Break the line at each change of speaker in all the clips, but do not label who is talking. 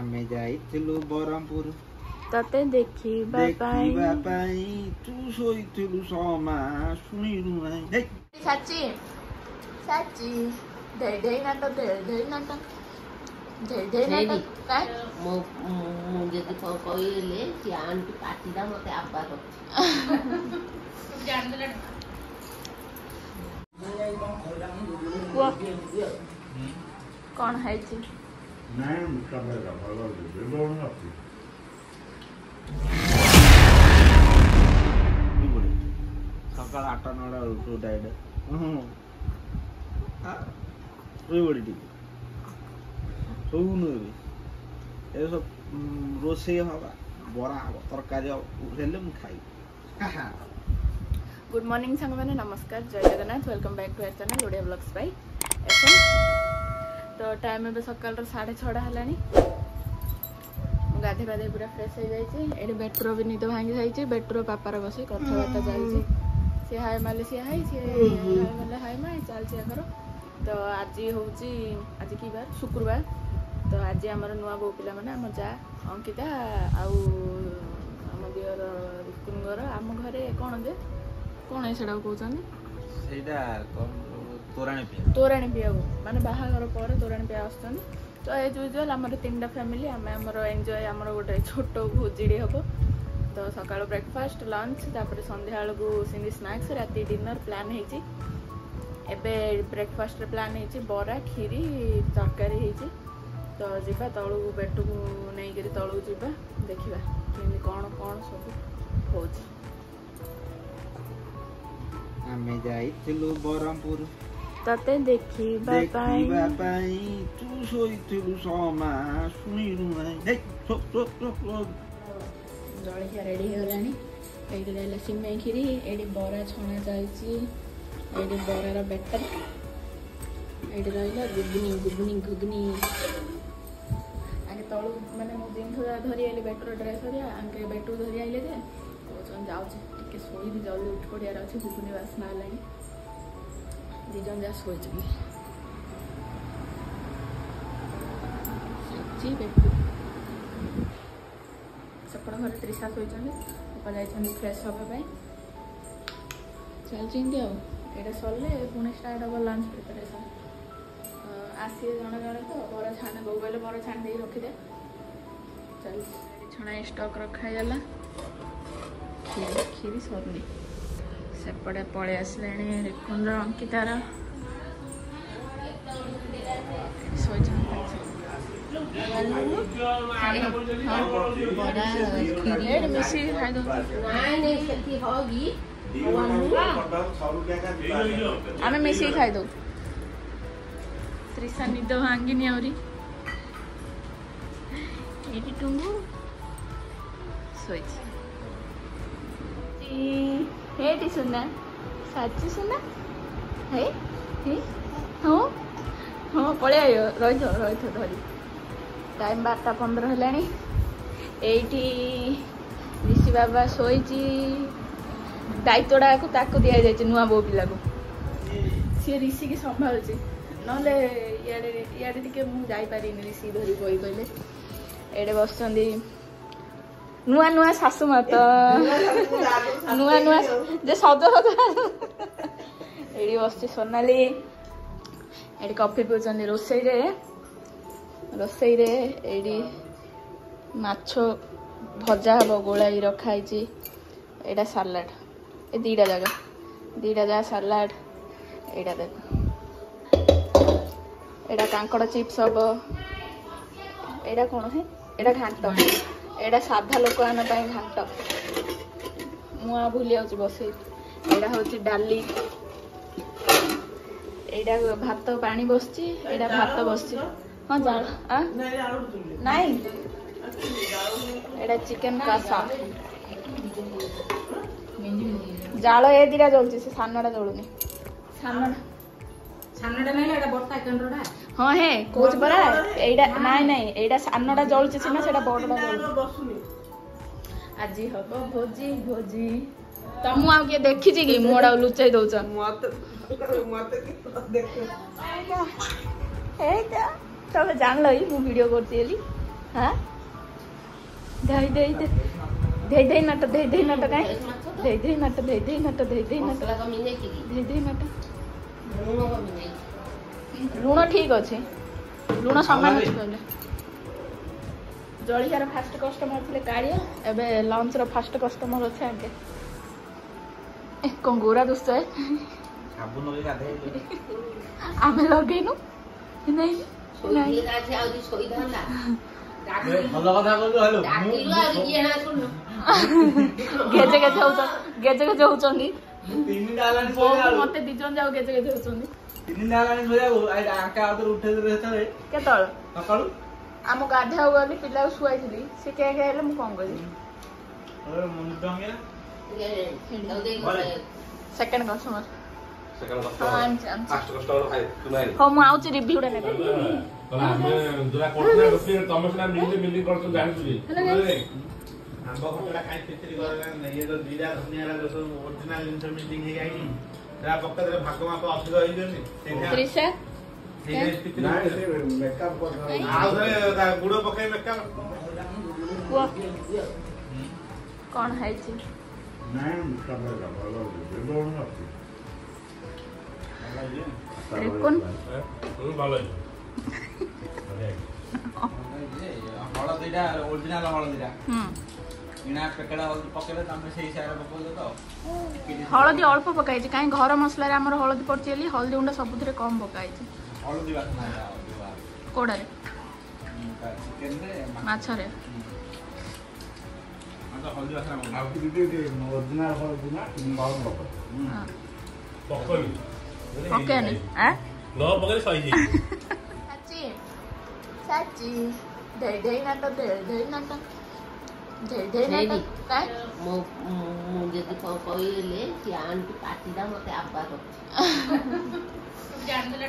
आमे जाइथिलु बरहमपुर
तते देखिबा पाई
तू सोइथिलु समा सुनिलु नै हे
साची साची ढेर ढेर नाटक काय
मो जति कहले कि आंटी पार्टी दा मते आब्बा कर
कौन है जी
सकाल 8-9 उठो डाइड सोनु ए सब रोसे हवा बरा तरकारी उठेले मु खाई
गुड मॉर्निंग संग मैंने नमस्कार जय Jagannath welcome back to our channel Odia blogs by FM. तो टाइम ए सकाल 6:30 है गाधे गाधे पूरा फ्रेश हो जाए बेट्रो भी निद भांगी जाइए बेट्रो पापार बस कथबार्ता चलती सी हाय माले सी हाय सी माले हाय मा चलती आगर। तो आज हूँ आज कि बार शुक्रवार। तो आज आमर नुआ बो पिला माने आम जा अंकिता आम दियर रिकुनगर आम घरे कौन जे कौन है सेटा कहउछन
सेटा
तोराणी पिया माने बाहागर पर तोराणी पिया आछन। तो एज यूजुअल आमर 3टा फैमिली आमर एंजॉय आमर गोटे छोट भोजी हम। तो सकाळ ब्रेकफास्ट लंच तापर संध्या को सिंधी स्नैक्स राति डिनर प्लान होती। एबे ब्रेकफास्ट प्लान होती बरा खीरी तरकारी होती। तो जीवा तलू बेटू को नहीं करी तलू जीवा देखिबा केमि कौन कौन सब होची।
आमे जाइथिलु बरहमपुर
तते देखिबा पाई
तू सोइथिलु समा सुनिलु नै हे
जलखिया रेडी हो गलानी। एडी रहला सिमेई खीरी एडी बरा छणा चलची एडी बरार बेटर एडी रहला गुगनी आगे तळु माने मो दिन धरी आइले बेटर ड्रेस धरिया आगे बेटू धरी आइले जे कहउछन जाउछे टिके सोई भी जल्दी उठ पड़ियार अछि गुगनी वासना लागी दिजन जा सोइछ भी जी बेटू सपड़ घर त्रिशा शोचंदी ऊपर जाइछंदी फ्रेश होबा चलछि आ सरले पुणी स्टार्ट हम लंच प्रिपरेशन। आसी जड़े जड़े तो बरा छाने बो बोले बरा छाण दे रखिदे चल छणा स्टॉक रखागला खीरी सरनी सेपटे पड़े आसले रिकुंद्र अंकितार मिसी खाई दो आम मिसिक खाई दो त्रिशा निद भांगिनी आहरी ये टुंगु शोची सुना साची सुना है हाँ हाँ पड़े आयो रही धरी टाइम 12:15 है एठी ऋषि बाबा शोची दायित्वटा ताकू दि जाए नुआ बो पिला को सी ऋषि की संभालुची नले इे टे मुझे ऋषि धरी बही कहले एडे बस नुआ नुआ शाशु मत नुआ नुआ जे सज सज एडी बस सोनाली एडी कॉफी पिउछन रोसई रे एडी माछो भजा हम गोलाई रखाई एटा सालाड ए दीटा जगह सालाड एटा देख एटा कांकड़ चिप्स हम एटा कौन है एटा घाट एटा साधा लोक आना घाट मुआ भूली जाऊँ बस एटा हूँ डाली एटा भात पानी बसची एटा भात बसची हाँ जाल नाई एटा चिकेन कषा जाल ए दीटा जलुची से सानटा जलुनी हाँ हे कौच परा एटा नाई नाई एटा सानटा जलुची सीना सेटा बड़टा जलुची आज हम भोजी भोजी तमु आ के देखि कि मोड़ा लुचाई दउछ तब जान लो मु वीडियो करती हाँ धई धई धई धई नट धई धई नट काई धई धई नट धई धई नट धई धई नट धई धई नट लुण ठीक अच्छे लुण सामान अच्छे कहले जलियार फास्ट कस्टमर थे काड़िया एबे लंच रो फास्ट कस्टमर अच्छे आगे कौन गोरा दोस्त है आमे लगेनु नहीं नहीं गेजे गेजे होचंदी मते दिजन जाऊ गेजे गेजे होचंदी केतळ सकाळू आम गाधा गली पिला शुआई से क्या क्या मु कौन करी सेकंड कस्टमर हाँ मु आउची रिव्यू डा नेबे
ଆମେ ଯୋରା କରୁଛେ ରୋଷେଇ ତମେ ସିନା ମିଲି କରୁଛ ଜାଣିଛୁ ଆମ୍ବ ଖଟଟା କାଇଁ ଫିତିରି କରଲା ଇଏ ତ ଦିରା ଧନିଆରା ଯୋଉ ଓରିଜିନାଲ ଜିନିଷ ମିଟିଂ ହେଇ ଆଇନି ତା ପକ୍କାରେ ଭାଗ ମାପ ଅଧିକ ହେଇଯିବନି
ତ୍ରିଶା
मेकअप गुड़ पकई मेकअप
कौन है
हलदीटा ओरिजिनल हलदीटा बिना पेकेड़ा हलदी पकेले तमे सेही सारा पकोजो तो
हलदी अल्प पकाई कहीं घर मसला रे हमर हलदी पड़ची हलदी गुंडा सबुथिरे कम पकाई
हलदी बासना
कोड़ा रे
चिकन रे
माछ रे
तो हलदी बासना
आ ओरिजिनल हलदी ना बहुत पकई
ओके नहीं हैं
नो पकई सही
साची साची दे दे ना तो दे ना तो दे ना तो काय
मो जदी कहले कि आंटी पार्टी दा मते आबा कर जान देला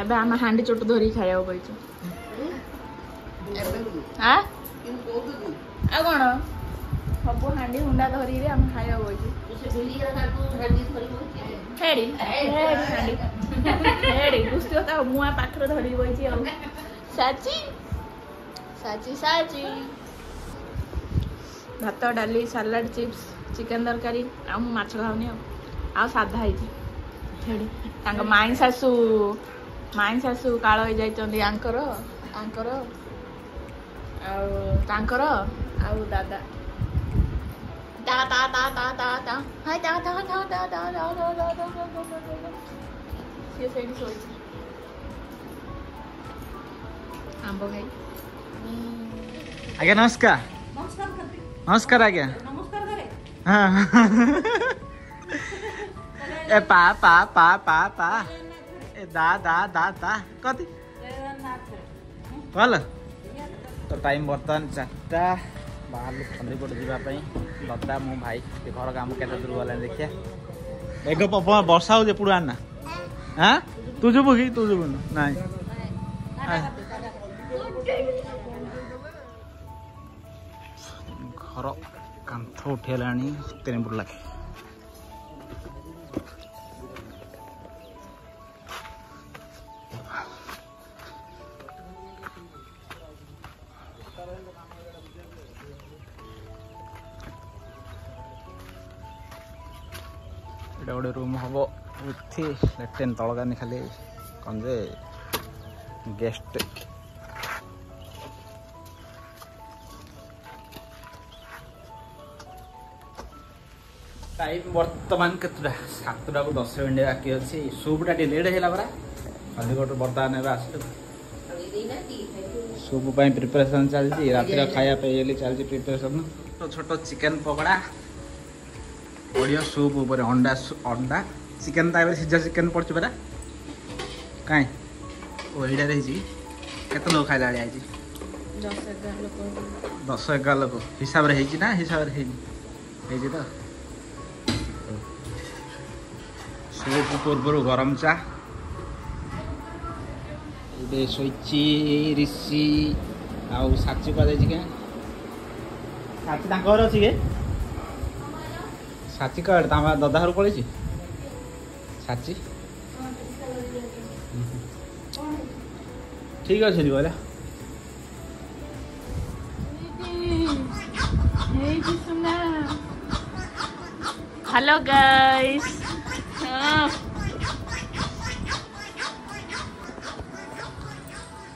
एबे हम हांडी चोट धरी खाया बैठो हाँ आ कौन सब हांडी हुंडा धरी रे हम खाया बैठो हेड़ी हेड़ी गुस्ती होता मुआ पाखर धरी बैठी आ साची साची साची भात डाली सालाड चिप्स चिकन तरकारी आ माछ खाऊनी आ साधा है माई शाशु काल हो जाइछन्ती आंकर आंकर आंकर आउ दादा ता ता ता ता ता ता हाय ता ता ता ता ता ता से सोई आंब खाई
आज्ञा नमस्कार नमस्कार आज्ञा हाँ ए पा पा पा पा पा ए दा दा दा दा कति भल तो टाइम बर्तमान 4टा बाहर खंडीपट जावाई लता मो भाई घर काम केते दूर गला देखिया मेघ पवन वर्षा हो पुड़ा आना हाँ तू जुबु कि तू जुबु ना घर कांथ उठेला तेने बुड़ लगे गोटे रूम हम विथ लैट्रिन तलगानी खाली कौन जे गेस्ट टाइम बर्तमान केतटा 7टा को 10 मिनट बाकी अच्छी सूपटा टे लेट है परा अधिकट बर्तमान आसलु सूप प्रिपरेशन चलती राति खाया चलती प्रिपरेशन छोट चिकेन पकड़ा बढ़िया सूप ऊपर अंडा अंडा चिकेन तापर सीझा चिकेन पड़छ परा काई ओ एडा रही केते लोग खाइला आई 10-11 लोग हिसाब रे हेजी ना हिसाब रे हेजी तो सूप पूर्व गरम चा ये सोची ऋषि आउ साची पा जाई के साची तांकर अछि के साची कड़ तामा दादा हर पड़े साची ठीक अच्छे बोला
हेलो गाइस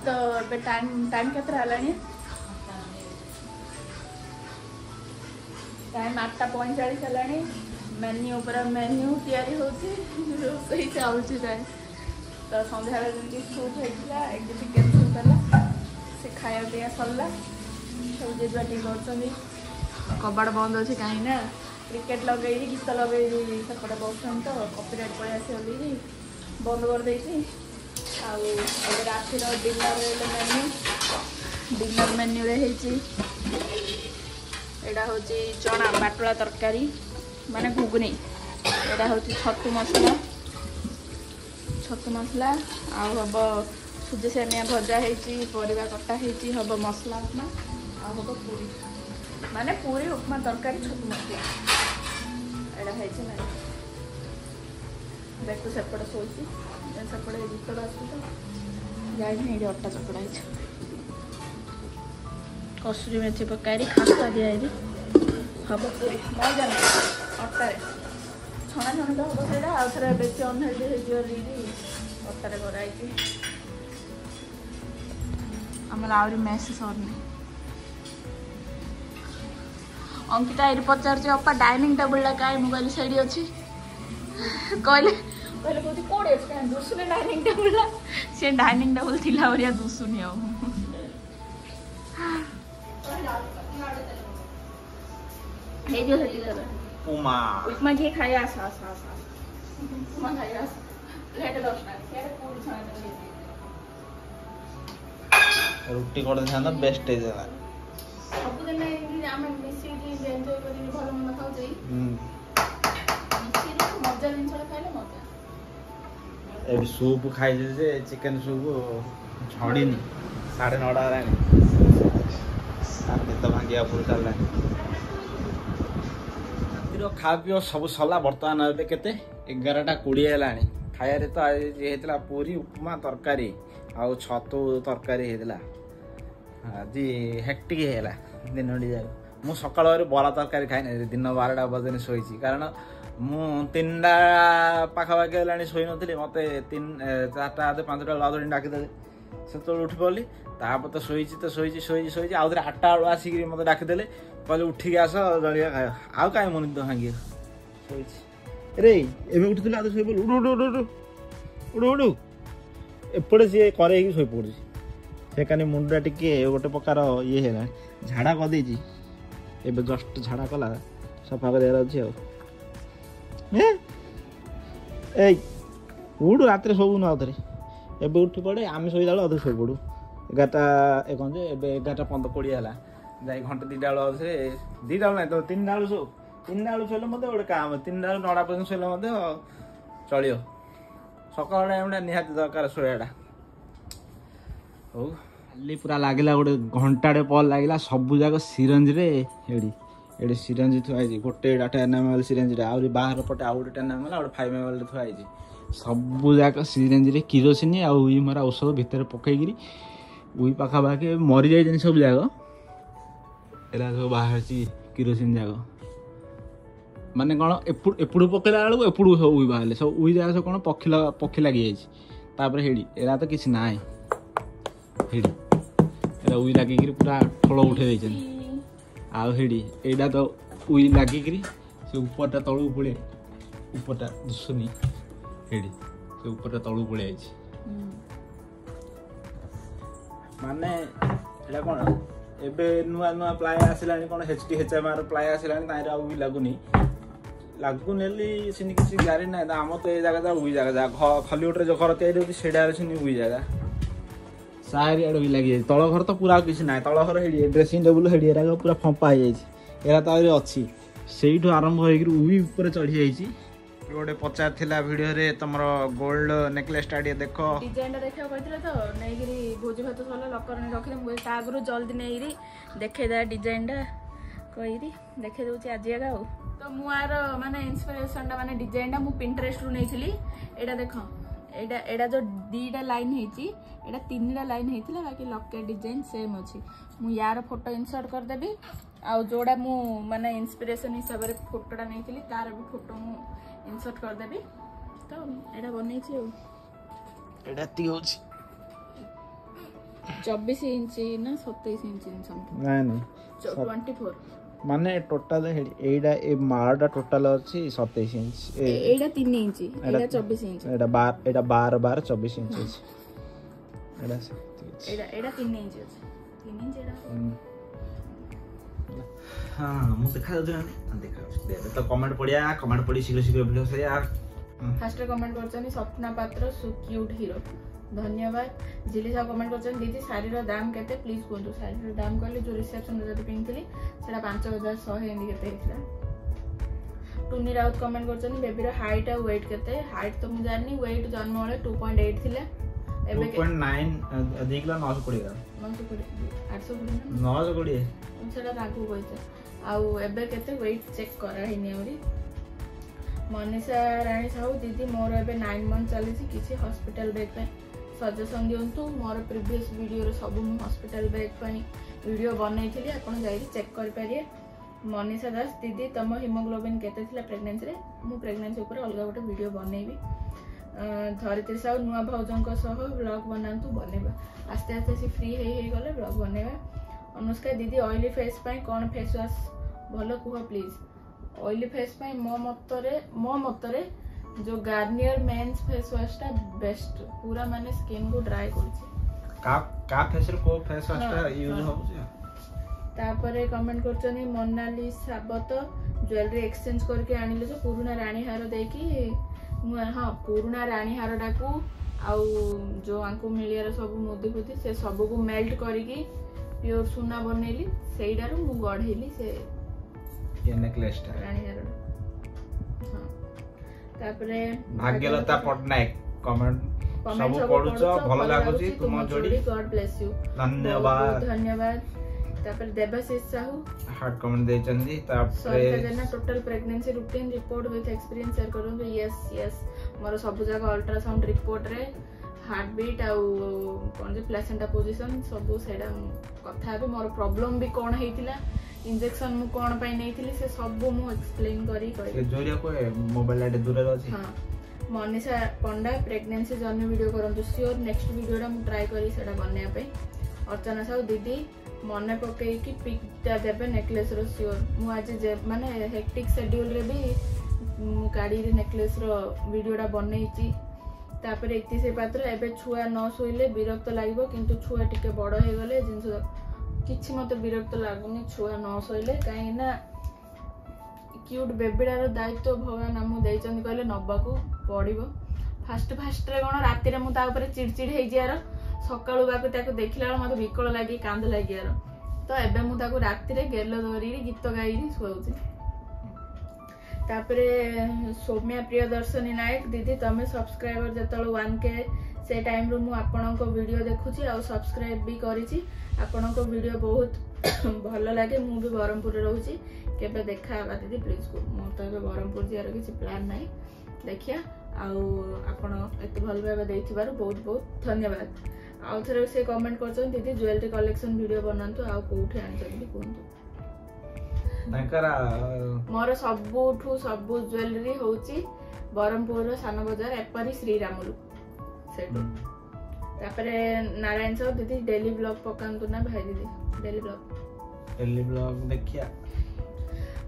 तो टाइम केते हलानी टाइम 8:45 हलानी मेन्यू ऊपर मेन्यू तैयारी होची रोसई चलुची टाइम तो संध्या बेले सूट होइला एक चिकन सूट कला से खाया पिया सरला सब जेजुआ ठीक करछनी कबाड़ बंद अच्छे कहीं ना क्रिकेट लगे गीत लगे सेपटे बसन तो कॉपीराइट पड़े आसी बंद कर देती रातिर डिनर मेन्यू रे एटा हूँ चना बाटुला तरकारी माने घुगनी एटा हूँ छतु मसला आउ हम सुजी सेमिया भजा होती परिवा कटा होती हम मसला उपमा आ हम पूरी माने पूरी उपमा तरकारी छतु मसला एटा है ना बेटू सेपटे शोची सेपटे गीत आस जाए अटा चकड़ा कसुरी मेथी पकाई खास्ता दिया हम पूरी मैं जान अटारे छणा छणी तो हम से आउ थे बेसी अनहेल्दी अटारे कराई आमर आहरी मेस सरनी अंकिता ये पचार अपा डाइनिंग टेबुल कहीं मुझे से अच्छी कहले कहले कौन कौड़े दुसुनी डाइनिंग टेबुल से डाइनिंग टेबुल थिला भरिया दुसुनी आ उपमा किए खाई आस उपमा खाई आस प्लेट 10
रुटी कर देना बेस्ट है
सब दिन आम मिसी एंजॉय कर भल मन खाऊ मजा जिन खाइले मजा
ए सूप खाई जे चिकन सूप छड़ीनी 9:30 हेलानी तो भांगिया पूरा चलला खा पी सब सरला बर्तमान ए केते 11:20 हेलानी खाया तो आज पूरी उपमा तरकारी आउ छतु तरकारी हेला आज हेक्टिक हेला दिन जाक मु सकाळ बरा तरकारी खाई दिन 12टा बजे शोची कारण मु 3टा पाखापाखि हेलानी शोई नी मत 4टा 5टा लाउदी डाकिदे से उठी पड़ी तापर तो शोची आउ थे 8टा बेलू आसिक मत डाकिदे कहले उठिक आस जलिया खाए आउ कहीं मन तो भांगी शोची रे एवं उठुला तो शोई उड़ उड़ उड़ उड़ उड़ एपटे सी करे शोई पड़ी से कानी मुंडा टिके गोटे प्रकार ये है झाड़ा करदे एवं जस्ट झाड़ा कला सफा कर उड़ रात शोबू ना थे एवं उठी पड़े आम शोला बेलू अधे शोई पड़ू 11टा कौन जे 11:20 है जाए घंटे 2टा बेलू 2टा ना तो 3टा बेलू शो 3टा बेलू शोले मत गोटे काम 3टा 9टा पर्यटन शोले चलो सकाल टाइम निहाती दरकार शोयाटा हो खाली पूरा लगे गोटे घंटाटे पल लगे सबू जाक सिरंज रे एडी सिरंज थुआई गोटे 8 ml सिरंज रे आउरी बाहर पटे आउ गोटे 10 ml आउ 5 ml थुआई सबू जाक सिरंज रे किरोसिन आउ मरा औषध भितर पकईकरी उई पाखापाखि मरी जाए सब जाक एरा सब बाहर किरोसिन जाक माने कौन एपड़ू पकड़ा बेलू एपड़ू सब उई बाहर सब उई जाक सब कौन पक्षी लगी जापर हेड़ी एरा तो किसी ना हेड़ी एरा उई लगिक पूरा ठोल उठे आउ हेड़ी एटा तो उई लगिक से ऊपरटा तलू पड़े ऊपरटा दुसुनी हेड़ी से ऊपरटा तलू पड़े माने एटा कौन एबे नुआ नुआ प्लाय आसिलानी कौन HTHMR प्लाय आसिलानी ताइरा उई लागुनी सिनी किसी गारी ना आम तो ये जगह उई जगह खलिउटे जो घर तैयारी होती सेडार सिनी उई जगह सारी आड़ उई लगी तल घर तो पूरा किसी ना तल घर हेड़ी ड्रेसिंग टेबुल हेड़ी एरा पूरा फंपा हो एरा तो अच्छी से आरंभ होई ऊपर चढ़ी जाइए गोटे पचार थिला वीडियो रे तमरो गोल्ड नेकलेस टाडी देखो
डिजाइन देखा कहथिले तो नैगिरी भोजी भात सला लकर ने रखले मु तागरु जल्दी नैगिरी देखे दा डिजाइन टा कहिरी देखे दउची आज आगा तो मु आर माने इंस्पिरेशन टा माने डिजाइन टा मु पिंटरेस्ट रु नैथिली एटा देखो एडा एडा जो दीटा लाइन हेची एडा तीनटा लाइन हेतिला बाकी लॉकेट डिजाइन सेम अछि मु यार फोटो इंसर्ट कर देबी आ जोड़ा मु माने इंस्पिरेशन हिसाब रे फोटोटा नैथिली तार भी फोटो मु इंसर्ट कर देबी तो एडा बनै छी
एडा ती होची
24 इंच ना 27 इंच समथिंग
नहीं नहीं
24
माने टोटल एडा ए मारडा टोटल अछि 27 इंच
एडा 3 इंच एडा 24 इंच
एडा 12 24 इंच अछि
एडा 3 इंच अछि 3 इंच एडा
हां मु देखा दे देखा तो कमेंट पड़िया कमेंट पड़ी शीघ्र शीघ्र वीडियो से यार
फर्स्ट कमेंट करछनी सपना पात्र सो क्यूट हीरो धन्यवाद जिली सा कमेंट करछन दीदी साड़ी रो दाम केते प्लीज कोंतु साड़ी रो दाम कहले जो रिसेप्शन रे जति पिनथली सेटा 5100 एंडी केते हितला टुनी राउत कमेंट करछन बेबी रो हाइट आ वेट केते हाइट तो मु जाननी वेट जन्म वाले 2.8 थिला एबे 2.9
देखला 920 820
सेटा रागु होइते आउ एबे केते वेट चेक करा हिनी औरी मनीषा रानी साहू दीदी मोर एबे 9 मंथ चली किसी हॉस्पिटल बैग पे सजेशन दियंतु मोर प्रीवियस वीडियो रे सब मु हॉस्पिटल बैग पनी वीडियो बनैथिली आपण जाई चेक कर पारिए मनीषा दास दीदी तम हीमोग्लोबिन केते थिला प्रेगनेंसी रे मु प्रेगनेंसी ऊपर अलगा गोटे वीडियो बनैबी धरित्री साहू नुआ भौजंक सह ब्लॉग बनांतु बनेबा आस्ते आस्ते से फ्री हे गले ब्लॉग बनेबा अनुष्का दीदी ऑयली फेस पई कोन फेस वॉश भलो कुह प्लीज ऑयली फेस पई मो मतरे जो गार्नियर मेंस फेस वॉश टा बेस्ट पूरा माने स्किन को ड्राई करछि
का फेस रे को फेस वॉश टा यूज होउछि
तापरे कमेंट करछनी मोनाली साबत ज्वेलरी एक्सचेंज करके आनिले जो पुराना रानी हार देकी हां पुराना रानी हार डाकू आउ जो आंको मिलियर सब मोदी फुदी से सब को मेल्ट करके प्योर सोना बनेली सेइडारो मु गढेली से
ये नेकलेस टा
रानी हार हां तापरे
भाग्यलता पटनायक कमेंट सब पढुछ भलो लागुची तुम जोडी
गॉड ब्लेस यू
धन्यवाद
धन्यवाद तापर देवाशीष साहू
हार्ट कमेंट दे चंदी तापर
देना total pregnancy routine report with experience share करूँ यस यस मोर सब जगह अल्ट्रासाउंड रिपोर्ट रे हार्ट बीट आउ कोन जे प्लेसेंटा पोजीशन सब सेडा कथा बे मोर प्रॉब्लम भी कोन हेतिला इंजेक्शन मु कोन पई नेथिली से सब मु एक्सप्लेन करी
से जोरिया को मोबाइल आडे दूर रे अछि
हां मनीषा पंडा प्रेगनेंसी जर्नी वीडियो करंतु श्योर नेक्स्ट वीडियो रा मु ट्राई करी सेडा बनने पे अर्चना साहू दीदी मने पकई कि पिकटा देबे नेकलेस रो श्योर मु आज माने हेक्टिक शेड्यूल रे भी मु काडी रे नेकलेस रो वीडियोडा बनैची तापर 31 पात्र एबे छुआ न सोइले विरक्त लागबो किंतु छुआ टिके बड़ हे गले जिंस किछि मते विरक्त लागुनी छुआ न सोइले काहे ना क्यूट बेबीडा रो दायित्व भगवान हमु दैचन कहले नबाकू पड़िबो फास्ट रे कोन राती रे मु ता ऊपर चिड़चिड़ हे जियार सकाळु बाकू ताको देखिला मते विकल लागी कांद लागियार तो एबे मु ताको राती रे गेलो धरी गीत गाई सुआउची तापरे सौम्या प्रियदर्शनी नायक दीदी तमे सब्सक्राइबर जतल 1k से टाइम रो मु आपनको वीडियो देखुची आ सब्सक्राइब भी करिची आपनको वीडियो बहुत भलो लागे मु भी बरहमपुर रे रहूची केबे देखा बा दीदी प्लीज को मो तो एबे बरहमपुर जियार किछि प्लान नाही देखिया आउ आपण एते भल भाबे देथिबार बहुत बहुत धन्यवाद आउ थरे से कमेंट करछन दीदी ज्वेलरी कलेक्शन वीडियो बनांतु आ कोठे आनि जल्दी कोंतु
नकरा
मोर सबुठू सबु ज्वेलरी होची बरहमपुर सान बाजार एपरी श्रीरामुलु सेटू तापरे नारायण साहब दीदी डेली ब्लॉग पकांतु ना भाई दीदी डेली ब्लॉग देखिया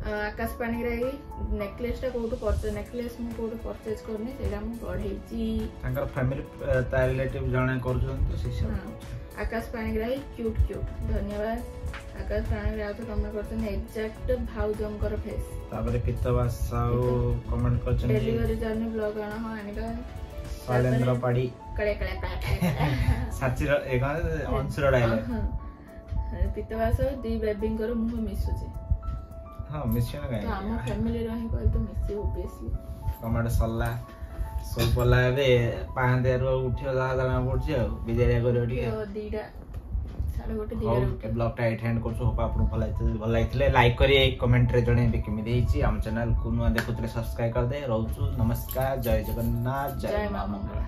आकाश पानी रे नेकलेस टा कोठू परचेज नेकलेस मु कोठू परचेज करनी सेरा मु गढेची
तांकर फैमिली ता रिलेटिव जणे करछन तो से
आकाश पानी रे क्यूट धन्यवाद आकाश पानी रे तो कमेंट करछन एग्जैक्ट भाउजंकर फेस तापरे पितवास साउ कमेंट करछन डेलीवरी जर्नी ब्लॉग आना हो आनिका शैलेंद्र पाड़ी कळे साचिर एक अंशर डायलॉग पितवास दी बेबिंगर मुह मिसुचे हां मिशन गाय हम फैमिली रही कहल तो मिसी ऑब्वियसली कमेंट सल्ला सोल पला बे पांदे रो उठियो जा जाना पड़छ बिजारिया करियो ठीक दीडा सारे गोटे दीडा ब्लॉग टा एटेंड करछो होपा आपन भल लाइथिले लाइक करिए कमेंट रे जणे बे केमि देइची हम चैनल को नुआ देखुतले सब्सक्राइब कर दे रहउछु नमस्कार जय जगन्नाथ जय मां मंगला।